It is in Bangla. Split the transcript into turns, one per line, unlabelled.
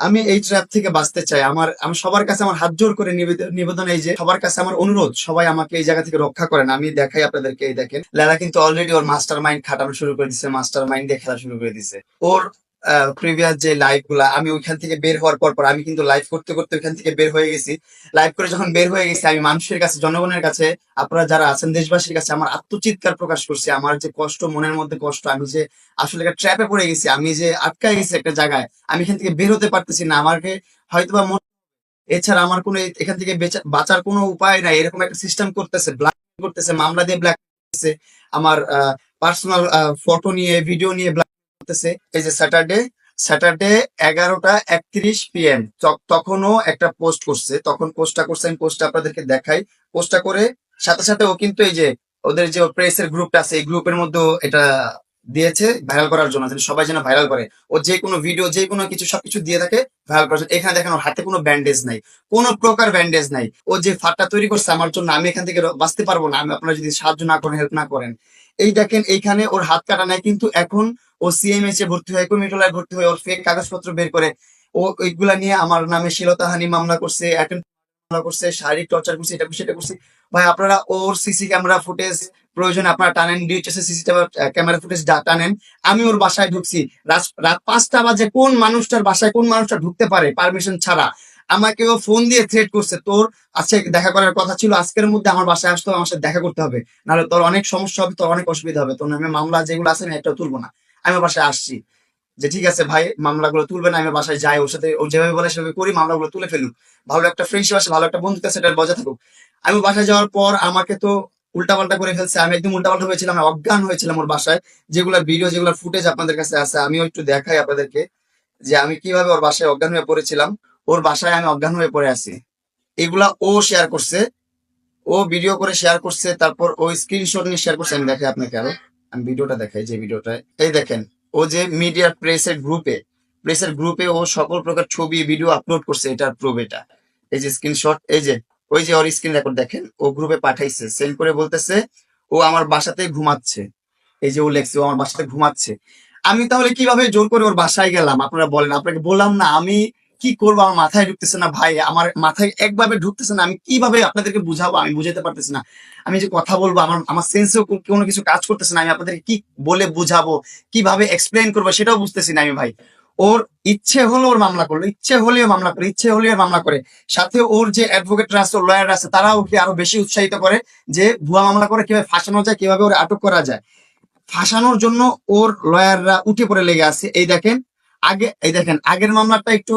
আমি এই ট্র্যাপ থেকে বাঁচতে চাই। আমি সবার কাছে আমার হাত জোর করে নিবেদন এই যে সবার কাছে আমার অনুরোধ, সবাই আমাকে এই জায়গা থেকে রক্ষা করেন। আমি দেখাই আপনাদেরকে, এই দেখেন লেলা কিন্তু অলরেডি ওর মাস্টার মাইন্ড খাটানো শুরু করে দিচ্ছে, মাস্টার মাইন্ড দিয়ে খেলা শুরু করে দিচ্ছে। ওর প্রিভিয়াস যে লাইভ গুলা আমি ওইখান থেকে বের হওয়ার পর আমি কিন্তু লাইভ করতে করতে ওইখান থেকে বের হয়ে গেছি। লাইভ করে যখন বের হয়ে গেছি, আমি মানুষের কাছে, জনগণের কাছে, আপনারা যারা আছেন দেশবাসীর কাছে আমার আত্মচিৎকার প্রকাশ করছি। আমার যে কষ্ট, মনের মধ্যে কষ্ট, আমি যে আসলে একটা ট্র্যাপে পড়ে গেছি, আমি যে আটকায় গেছি একটা জায়গায়, আমি এখান থেকে বের হতে পারতেছি না। আমাকে হয়তোবা এছাড়া আমার কোনো এখান থেকে বাঁচার কোনো উপায় নাই, এরকম একটা সিস্টেম করতেছে, ব্ল্যাক করতেছে, মামলা দিয়ে ব্ল্যাক করতেছে, আমার পার্সোনাল ফটো নিয়ে, ভিডিও নিয়ে ব্ল্যাক করতেছে। এই যে স্যাটারডে স্যাটারডে 11:31 PM তখনও একটা পোস্ট করছে, তখন পোস্টটা করছে, আমি পোস্টটা আপনাদেরকে দেখাই। পোস্টটা করে সাথে সাথে ও কিন্তু এই যে ওদের যে প্রেসের গ্রুপটা আছে, এই গ্রুপের মধ্যে এটা দিয়েছে ভাইরাল করার জন্য, যেন সবাই যেন ভাইরাল করে। ও যে কোনো ভিডিও, যে কোনো কিছু, সবকিছু দিয়ে থাকে ভাইরাল করার জন্য। এখানে দেখেন ওর হাতে কোনো ব্যান্ডেজ নাই, কোনো প্রকার ব্যান্ডেজ নাই। ও যে ফাটটা তৈরি করছে আমার জন্য, আমি এখান থেকে বাঁচতে পারবো না আমি আপনারা যদি সাহায্য না করেন, হেল্প না করেন। এই দেখেন এইখানে ওর হাত কাটা নাই, কিন্তু এখন ও সিএমএইচ এ ভর্তি হয়, কমিটলায় ভর্তি হয়, ওর ফেক কাগজপত্র বের করে ও ওইগুলা নিয়ে আমার নামে শ্লীলতাহানি মামলা করছে, মামলা করছে, শারীরিক টর্চার করছে, এটা করছে, এটা করছে। ভাই আপনারা ওর সিসি ক্যামেরা ফুটেজ প্রয়োজনে আপনারা টানেন, ডিএইচএস সিসি ক্যামেরা ফুটেজ টানেন। আমি ওর বাসায় ঢুকছি রাত 5টা বাজে। কোন মানুষটার বাসায় কোন মানুষটা ঢুকতে পারে পারমিশন ছাড়া? আমাকে ও ফোন দিয়ে থ্রেট করছে, তোর আজকে দেখা করার কথা ছিল, আজকের মধ্যে আমার বাসায় আসতে হবে, আমার সাথে দেখা করতে হবে, নাহলে তোর অনেক সমস্যা হবে, তোর অনেক অসুবিধা হবে, তোর নামে মামলা যেগুলো আছে আমি একটাও তুলবো না। আমি ওর বাসায় আসছি, যে ঠিক আছে ভাই মামলাগুলো তুলবে না, আমি বাসায় যাই, ওর সাথে ও যেভাবে বলে সেভাবে করি, মামলাগুলো তুলে ফেলুক, ভালো একটা ফ্রেন্ডশিপ আছে, ভালো একটা বন্ধুত্ব আছে, এটা বজায় থাকুক। আমি বাসায় যাওয়ার পর আমাকে তো উল্টাপাল্টা করে ফেলছে, আমি একদম উল্টাপাল্টা হয়েছিলাম, আমি অজ্ঞান হয়েছিলাম ওর বাসায়। যেগুলা ভিডিও, যেগুলা ফুটেজ আপনাদের কাছে আছে, আমিও একটু দেখাই আপনাদেরকে যে আমি কিভাবে ওর বাসায় অজ্ঞান হয়ে পড়েছিলাম। ওর বাসায় আমি অজ্ঞান হয়ে পড়ে আছি, এগুলা ও শেয়ার করছে, ও ভিডিও করে শেয়ার করছে, তারপর ও স্ক্রিনশট নিয়ে শেয়ার করছে। আমি দেখাই আপনাকে আরো, আমি ভিডিওটা দেখাই, যে ভিডিওটায় এই দেখেন ও যে মিডিয়া প্রেসের গ্রুপে ও সকল প্রকার ছবি ভিডিও আপলোড করছে, এটার প্রুফ এটা। এই যে স্ক্রিনশট, এই যে ওই যে ওর স্ক্রিন রেকর্ড দেখেন, ও গ্রুপে পাঠাইছে, সেন্ড করে বলতেছে ও আমার বাসাতে ঘুমাচ্ছে। এই যে ও লেখছে ও আমার বাসাতে ঘুমাচ্ছে। আমি তাহলে কিভাবে জোর করে ওর বাসায় গেলাম আপনারা বলেন? আপনাকে বললাম না আমি কি করবো, আমার মাথায় ঢুকতেছে না ভাই, আমার মাথায় একভাবে ঢুকতেছে না, আমি কিভাবে আপনাদেরকে বুঝাবো, আমি বুঝাতে পারতেছি না। আমি যে কথা বলবো, আমার আমার সেন্সেও কোনো কিছু কাজ করতেছে না, আমি আপনাদেরকে কি বলে বুঝাবো, কিভাবে এক্সপ্লেন করবো সেটাও বুঝতেছি না আমি ভাই। ওর ইচ্ছে হলো ওর মামলা করলো, ইচ্ছে হলেও মামলা করে, ইচ্ছে হলেও মামলা করে। সাথে ওর যে অ্যাডভোকেটরা আছে, লয়ার আছে, তারা ওকে আরো বেশি উৎসাহিত করে যে ভুয়া মামলা করে কিভাবে ফাঁসানো যায়, কিভাবে ওর আটক করা যায়। ফাঁসানোর জন্য ওর লয়াররা উঠে পড়ে লেগে আছে। এই দেখেন আগের মামলাটা একটু